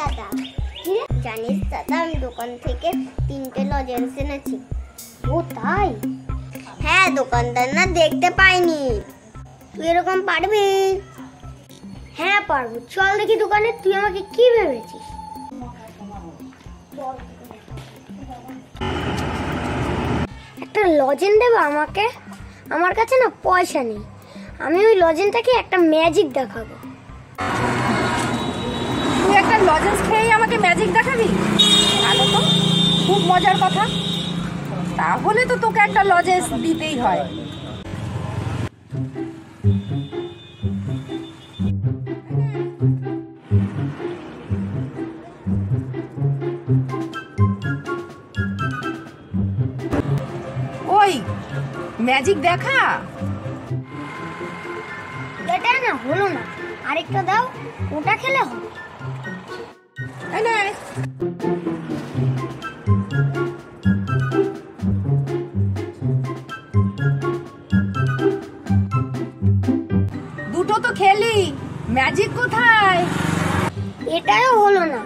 দাদা, জানিস দাদা, আমি দোকান থেকে 3টে লজেন্স এনেছি। ও তাই? হ্যাঁ, দোকানদার না দেখতে পাইনি। তুই এরকম পারবি? হ্যাঁ পারবো, চল দেখি দোকানে। তুই আমাকে কি ভেবেছিস? একটা লজেন্স দেবো আমাকে? আমার কাছে না পয়সা নেই। আমি ওই লজেন্সটাকে একটা ম্যাজিক দেখাবো। তুই একটা লজেন্স খেয়েই আমাকে ম্যাজিক দেখাবি? ভালো তো, খুব মজার কথা। তাহলে তো তোকে একটা লজেন্স দিতেই হয়। ওই ম্যাজিক দেখা। এটা না হলো না, আরেকটা দাও, ওটা খেলে হবে। দুটো তো খেলি, ম্যাজিক কোথায়? এটাও হলো না,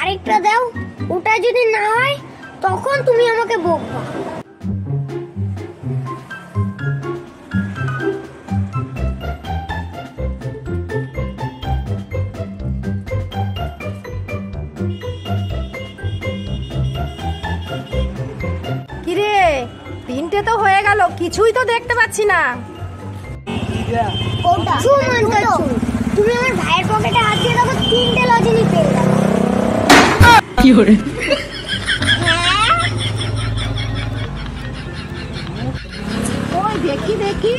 আরেকটা দাও। ওটা যদি না হয় তখন তুমি আমাকে বকবা। কিরে, 3টে তো হয়ে গেল, কিছুই তো দেখতে পাচ্ছি না। তুমি আমার ভাইয়ের পকেটে হাত দিয়ে দেখো, 3টে লজেন্স পেয়ে যাবে। কি করে? ওই দেখি দেখি।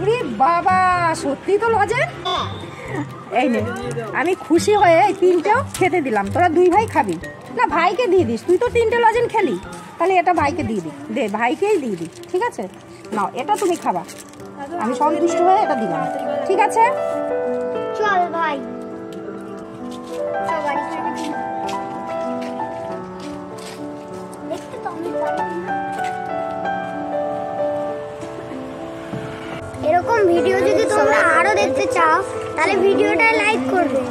ওরে বাবা, সত্যি তো লজেন্স। এই নে, আমি খুশি হয়ে এই 3টেও খেতে দিলাম। তোরা 2 ভাই খাবি না? ভাইকে দিয়ে দিস, তুই তো 3টে লজেন্স খেলি। তাহলে এটা ভাইকে দিয়ে দি, দে ভাইকেই দিয়ে দি। ঠিক আছে, নাও এটা তুমি খাবা। আমি সন্তুষ্ট হয়ে এটা দিলাম, ঠিক আছে? চল ভাই, চল বাড়ি চল। দেখতে তো আমি পারি না। এরকম ভিডিও যদি তোমরা আরো দেখতে চাও তাহলে ভিডিওটা লাইক করবে।